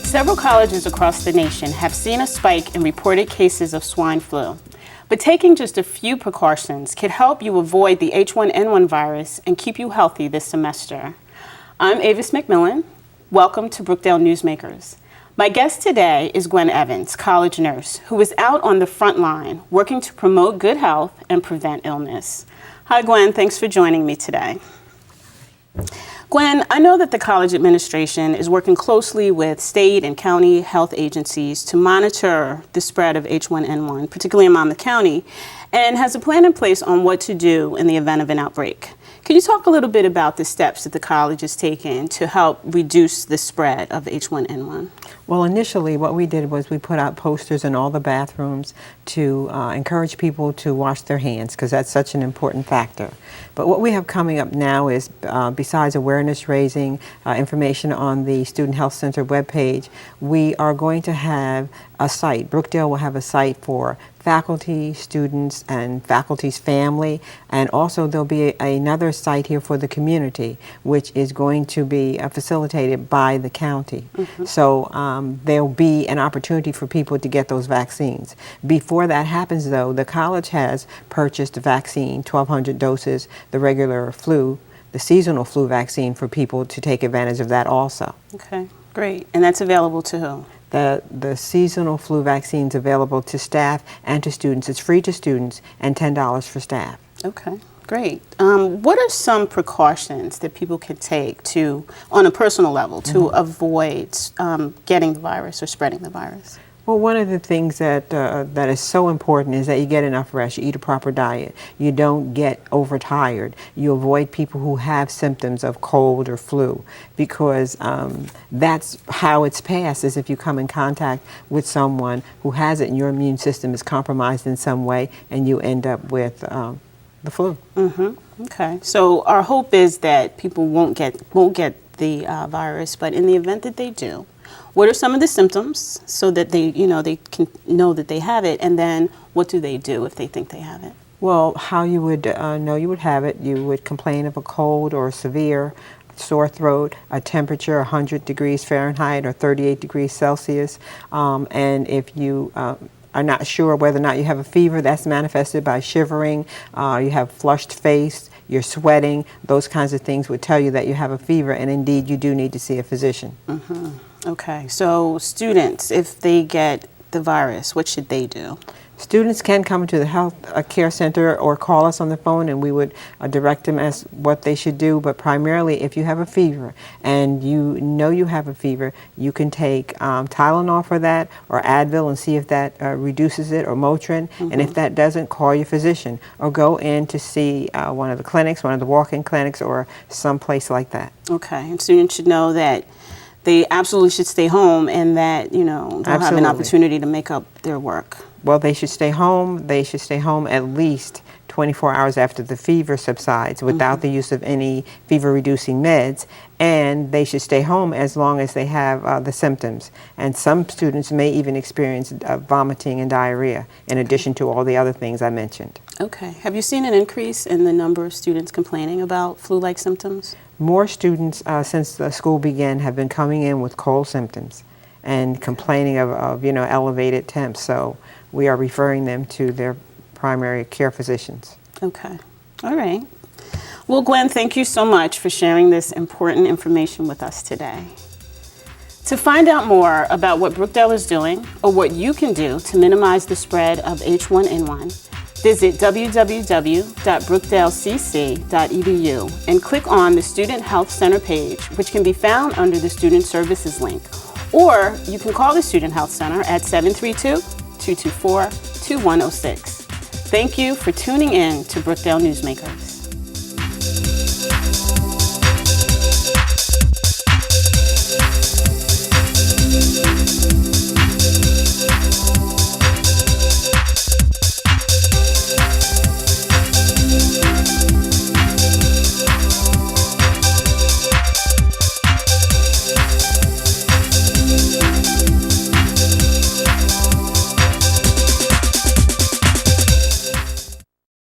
Several colleges across the nation have seen a spike in reported cases of swine flu, but taking just a few precautions can help you avoid the H1N1 virus and keep you healthy this semester. I'm Avis McMillon. Welcome to Brookdale Newsmakers. My guest today is Gwen Evans, college nurse, who is out on the front line working to promote good health and prevent illness. Hi, Gwen. Thanks for joining me today. Gwen, I know that the college administration is working closely with state and county health agencies to monitor the spread of H1N1, particularly in Monmouth County, and has a plan in place on what to do in the event of an outbreak. Can you talk a little bit about the steps that the college has taken to help reduce the spread of H1N1? Well, initially what we did was we put out posters in all the bathrooms to encourage people to wash their hands, because that's such an important factor. But what we have coming up now is, besides awareness raising, information on the Student Health Center webpage, we are going to have a site. Brookdale will have a site for faculty, students, and faculty's family, and also there'll be another site here for the community, which is going to be facilitated by the county. Mm-hmm. So there'll be an opportunity for people to get those vaccines. Before that happens, though, the college has purchased a vaccine, 1,200 doses, the regular flu, the seasonal flu vaccine, for people to take advantage of that also. Okay, great. And that's available to who? The seasonal flu vaccine is available to staff and to students. It's free to students and $10 for staff. Okay, great. What are some precautions that people can take on a personal level, to avoid getting the virus or spreading the virus? Well, one of the things that is so important is that you get enough rest, you eat a proper diet, you don't get overtired, you avoid people who have symptoms of cold or flu, because that's how it's passed, is if you come in contact with someone who has it and your immune system is compromised in some way and you end up with the flu. Mm-hmm. Okay, so our hope is that people won't get the virus, but in the event that they do, what are some of the symptoms so that they can know that they have it, and then what do they do if they think they have it? Well, how you would know you would have it, you would complain of a cold or a severe sore throat, a temperature 100 degrees Fahrenheit or 38 degrees Celsius, and if you are not sure whether or not you have a fever, that's manifested by shivering, you have flushed face, you're sweating, those kinds of things would tell you that you have a fever, and indeed you do need to see a physician. Mm-hmm. Okay, so students, if they get the virus, what should they do? Students can come to the health care center or call us on the phone, and we would direct them as what they should do. But primarily, if you have a fever and you know you have a fever, you can take Tylenol for that, or Advil, and see if that reduces it, or Motrin. Mm-hmm. And if that doesn't, call your physician or go in to see one of the clinics, one of the walk-in clinics, or someplace like that. Okay, and students should know that they absolutely should stay home, and that they'll have an opportunity to make up their work. Well, they should stay home. They should stay home at least 24 hours after the fever subsides without the use of any fever-reducing meds, and they should stay home as long as they have the symptoms. And some students may even experience vomiting and diarrhea, in addition to all the other things I mentioned. Okay. Have you seen an increase in the number of students complaining about flu-like symptoms? More students since the school began have been coming in with cold symptoms and complaining of elevated temps. So we are referring them to their primary care physicians. Okay. All right. Well, Gwen, thank you so much for sharing this important information with us today. To find out more about what Brookdale is doing, or what you can do to minimize the spread of H1N1, visit www.brookdalecc.edu and click on the Student Health Center page, which can be found under the Student Services link. Or you can call the Student Health Center at 732-224-2106. Thank you for tuning in to Brookdale Newsmakers.